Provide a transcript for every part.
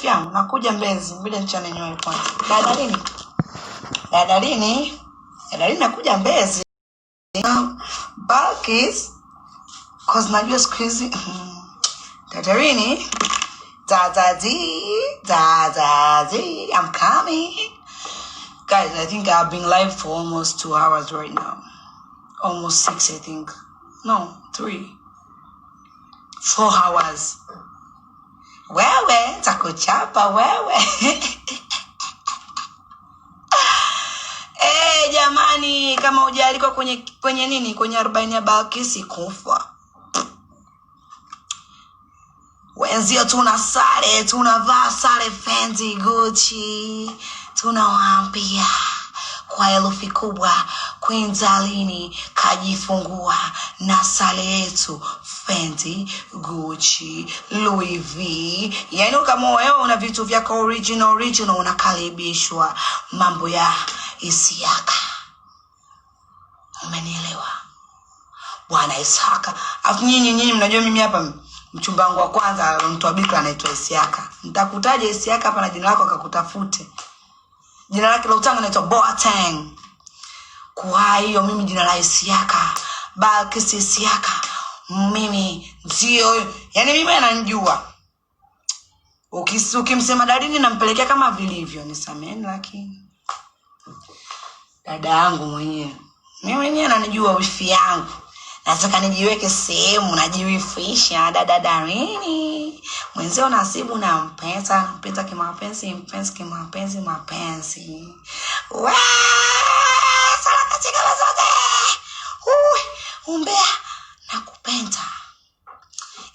yangu nakuja Mbezi bila nchane nyoe kwanza. Dadalini nakuja Mbezi. Balkis cause najua siku hizi Dadarini Dadazi I'm coming. Guys, I think I've been live for almost 2 hours right now. Almost 6, I think. No, 3. 4 hours. Wewe takuchapa wewe. Jamani, kama hujaliko kwenye nini, kwenye 40 ya Balkis kufa. Wenzio tunasare, tunavaa sare Fendi, Gucci. Tunawaambia kwa herufi kubwa, Queen Darlene kajifungua na sare yetu Fendi, Gucci, Louis V. Yaani kama wewe una vitu vyako original unakaribishwa. Mambo ya Isiaka. Umenielewa? Bwana Isaka. Afu nyinyi mnajua mimi hapa mchumba wangu wa kwanza mtu wa bikra anaitwa Isiaka. Nitakutaje Isiaka hapa na jina lako akakutafute. Jina lake la utanga anaitwa Boateng. Kwa hiyo mimi jina la Isiaka, Balkis Isiaka, mimi ndio, yani mimi ananijua. Ukimsema Darlene nampelekea kama vilivyo, nisameni lakini dada yangu mwenyewe. Mimi mwenyewe ananijua wifi yangu. Nataka nijiweke sehemu najiwifisha dada Darlene. Mwenzio nasibu na mpeta kimapenzi, mapenzi. Wa! Sala katika zote. Umbea nakupenda.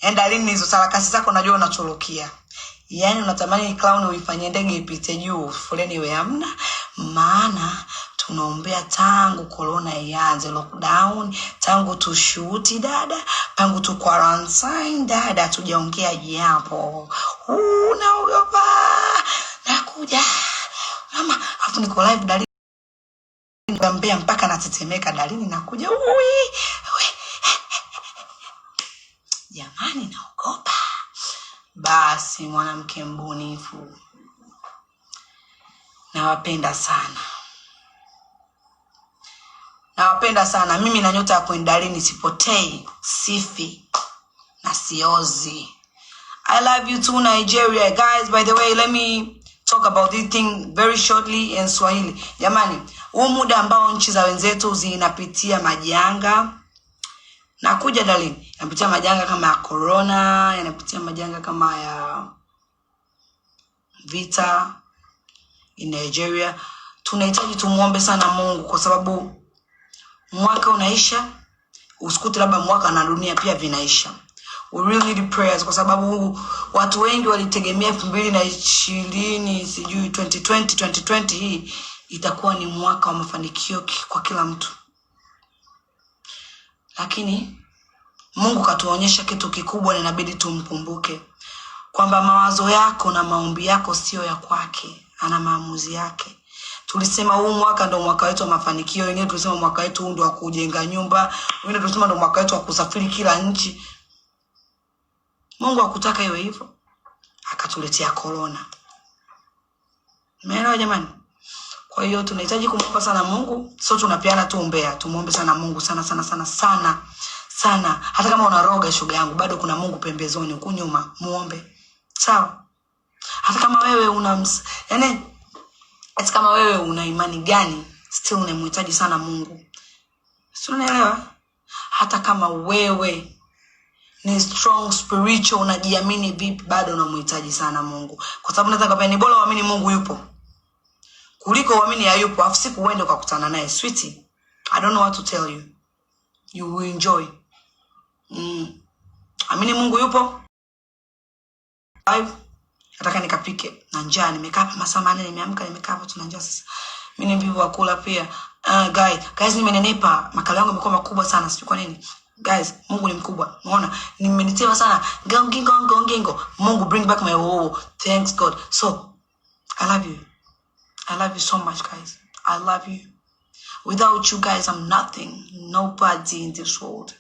Yaani Darlene hizo sarakasi zako najua unachorokia. Yaani unatamani clown uifanye ndege ipite juu, foleni iwe hamna. Maana tunaombea tangu corona ianze, lockdown, tangu tushuti dada, tangu tu quarantine dada, tujaongea japo. Unaogopa. Nakuja. Mama, hapo niko live Darlene. Ngambia mpaka natetemeka Darlene nakuja. Jamani naogopa. Basi mwanamke mbunifu. Nawapenda sana. Mimi na nyota ya Queen Darlene sipotei, sifi na siozi. I love you too, Nigeria. Guys, by the way, let me talk about this thing very shortly in Swahili. Jamani, huu muda ambao nchi za wenzetu zinapitia majanga. Nakuja Darlene, yanapitia majanga kama ya corona, yanapitia majanga kama ya vita in Nigeria. Tunahitaji tumuombe sana Mungu kwa sababu mwaka unaisha, usikute labda mwaka na dunia pia vinaisha. We really need prayers kwa sababu watu wengi walitegemea 2020, sijui 2020 hii itakuwa ni mwaka wa mafanikio kwa kila mtu. Lakini Mungu katuonyesha kitu kikubwa na inabidi tumkumbuke kwamba mawazo yako na maombi yako sio ya kwake, ana maamuzi yake. Tulisema huu mwaka ndo mwaka wetu wa mafanikio, wengine tulisema mwaka wetu ndo wa kujenga nyumba, wengine tulisema ndo mwaka wetu wa kusafiri kila nchi. Mungu hakutaka iwe hivyo, akatuletea corona. Umeelewa jamani? Kwa hiyo tunahitaji kumwomba sana Mungu, sio tunapeana tu umbea, tumuombe sana Mungu sana. Hata kama unaroga shoga yangu, bado kuna Mungu pembezoni huko nyuma, muombe. Sawa? Hata kama wewe hata kama wewe una imani gani, still unamhitaji sana Mungu. Sio, unaelewa? Hata kama wewe ni strong spiritual, unajiamini vipi, bado unamhitaji sana Mungu. Kwa sababu nataka pia ni bora uamini Mungu yupo kuliko uamini hayupo afu siku uende ukakutana naye. Sweetie, I don't know what to tell you. You will enjoy. Amini Mungu yupo. Nataka nikapike na njaa, nimekaa hapa masaa 4, nimeamka nimekaa hapa tuna njaa sasa. Mimi ni mvivu wa kula pia. Guys nimenenepa, makala yangu yamekuwa makubwa sana, sijui kwa nini. Guys, Mungu ni mkubwa. Unaona? Nimenitia sana. Gongingo. Mungu bring back my woe. Thanks God. So, I love you. I love you so much, guys. I love you. Without you guys, I'm nothing. Nobody in this world.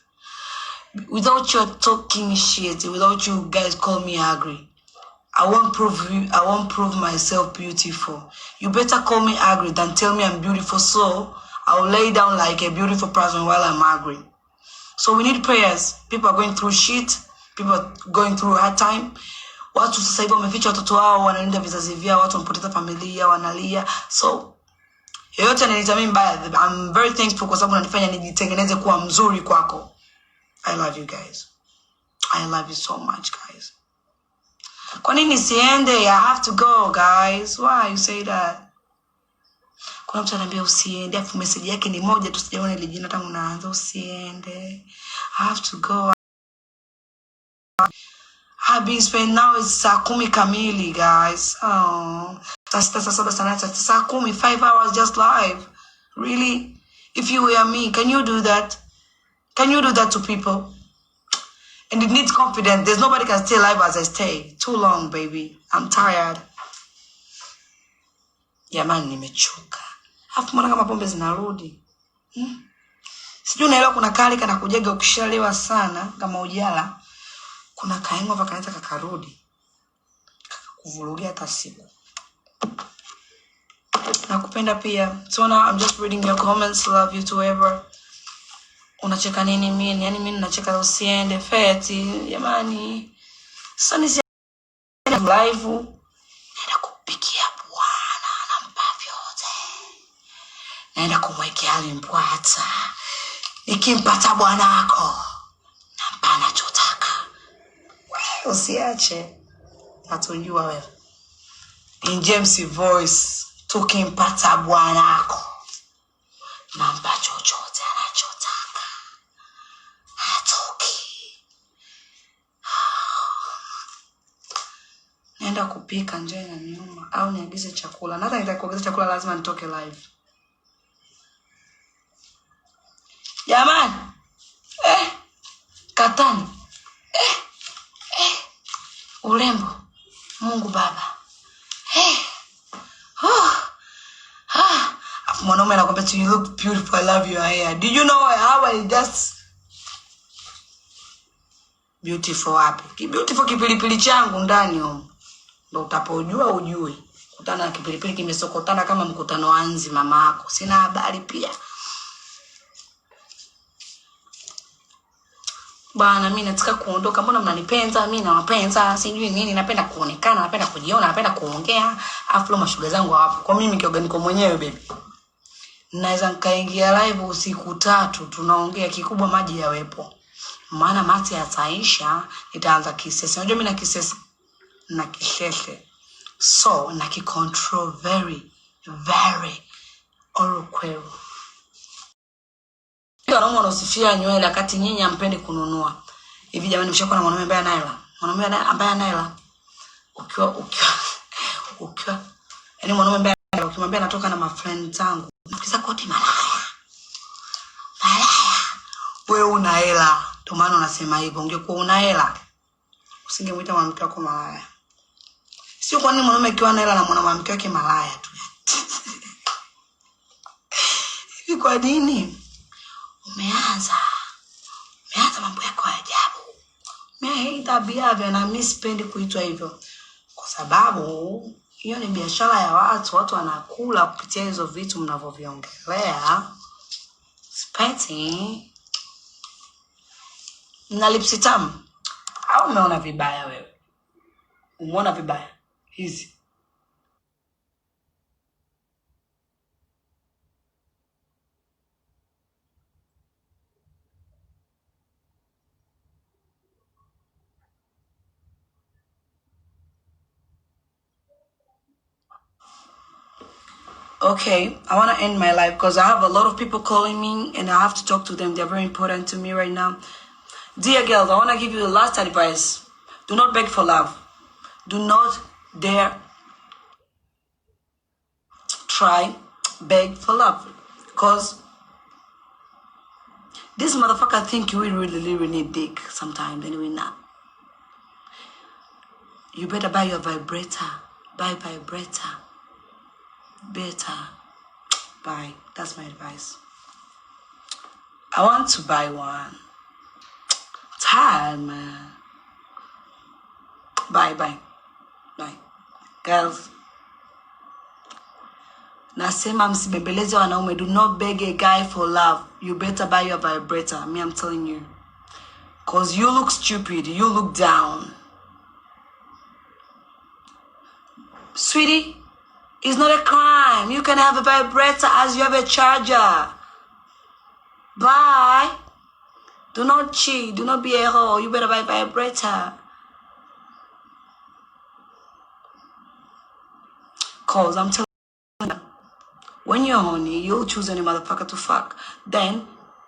Without your talking shit, without you guys call me ugly, I won't prove myself beautiful. You better call me ugly than tell me I'm beautiful, so I'll lay down like a beautiful person while I'm ugly. So we need prayers. People are going through shit. People are going through hard time. Watu sasa hivi wameficha watoto wao, wanalinda vizazi vyao, watu wamepoteza familia, wanalia. So yoyote ananiita mimi mbaya, I'm very thankful kwa sababu unanifanya nijitengeneze kuwa mzuri kwako. I love you guys. I love you so much, guys. Kwa nini siende? I have to go, guys. Why you say that? Kuna mtu ananiambia usiende, afu message yake ni moja tu, sijaona ile jina tangu naanza. Usiende. I have to go. I've been spent now. It's saa 10 kamili, guys. Oh, that's 5 hours just live. Really? If you were me, can you do that? Can you do that to people? And it needs confidence. There's nobody can stay alive as I stay. Too long, baby. I'm tired. Jamani, nimechoka. Hafu mbona kama pombe zinarudi? Sijui unaelewa kuna kali kana kujega ukishalewa sana kama ujala. Kuna kaengo vakanaweza kakarudi. Kuvurugia hata siku. Nakupenda pia. So now I'm just reading your comments. Love you to ever. Unacheka nini mimi? Yaani mimi nacheka usiende feti. Jamani. So nisi live. Naenda kupikia Bwana nampa vyote. Naenda kumwekea alimpwata. Nikimpata Bwana wako nampa anachotaka. Wewe usiache. Atunjua wewe. In James voice, tukimpata Bwana wako nampa chochote anachotaka. Naenda kupika nje na nyuma au niagize chakula. Na hata nitakuagiza chakula lazima nitoke live. Jamani. Katani. Urembo. Mungu Baba. Mwanaume anakuambia you look beautiful, I love your hair. Did you know how I just beautiful happy? Beautiful kipilipili changu ndani huko. Ndio utapojua ujue. Kutana na kipilipili kimesokotana kama mkutano wa nzi mama yako. Sina habari pia. Bana mimi nataka kuondoka. Mbona mnanipenda? Mimi nawapenda. Sijui nini, napenda kuonekana, napenda kujiona, napenda kuongea. Aflo mashuga zangu hapo. Kwa mimi kioga niko mwenyewe baby. Naweza nikaingia live usiku 3 tunaongea, kikubwa maji yawepo. Maana mate yataisha, nitaanza kisesi. Unajua mimi na kisesi na kisheshe. So na kicontrol very orokwero. Wanaume wanaosifia nywele wakati nyinyi hampende kununua. Hivi jamani, mshakuwa na mwanaume ambaye anaela? Mwanaume ambaye anaela. Ukiwa yaani mwanaume ambaye ukimwambia natoka na mafriend zangu, mkiza kote malaya. Wewe una hela. Ndio maana unasema hivyo. Ungekuwa una hela, usingemuita mwanamke wako malaya. Sio kwa nini mwanaume akiwa na hela na mwanamke wake malaya tu. Hivi kwa nini? Umeanza mambo yako ya ajabu. Mimi tabia na mimi sipendi kuitwa hivyo. Kwa sababu hiyo ni biashara ya watu wanakula kupitia hizo vitu mnavoviongelea. Sipendi. Na lipsi tamu. Au umeona vibaya wewe? Umeona vibaya? Hizi. Okay, I want to end my life because I have a lot of people calling me and I have to talk to them. They're very important to me right now. Dear girls, I want to give you the last advice. Do not beg for love. Do not dare try beg for love. Because this motherfucker think you really need dick sometimes and we're not. You better buy your vibrator. Buy vibrator. Better buy. That's my advice. I want to buy one. Tired, man. Bye. Like, girls, nasema msibembeleze wanaume. Do not beg a guy for love. You better buy your vibrator. Me, I'm telling you. Because you look stupid. You look down. Sweetie, it's not a crime. You can have a vibrator as you have a charger. Bye. Do not cheat. Do not be a hoe. You better buy a vibrator. Because I'm telling you, when you're horny, you'll choose any motherfucker to fuck. Then,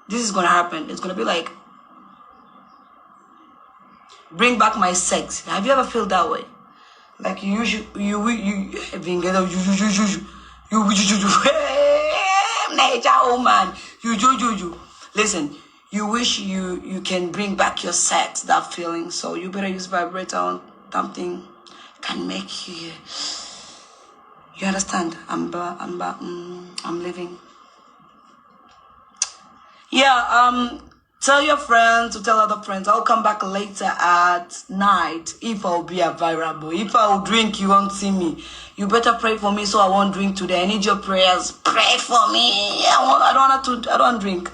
this is going to happen. It's going to be like, bring back my sex. Have you ever felt that way? Like you listen, you wish you can bring back your sex, that feeling. So you better use vibrator on something can make you. You understand? I'm living. Yeah. Tell your friends to tell other friends. I'll come back later at night if I'll be available. If I'll drink, you won't see me. You better pray for me so I won't drink today. I need your prayers. Pray for me. I don't drink.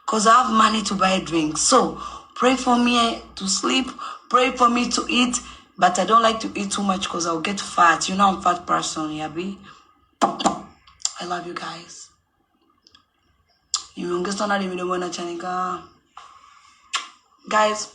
Because I have money to buy a drink. So pray for me to sleep. Pray for me to eat. But I don't like to eat too much because I'll get fat. You know I'm a fat person, Yabi. I love you guys. Guys,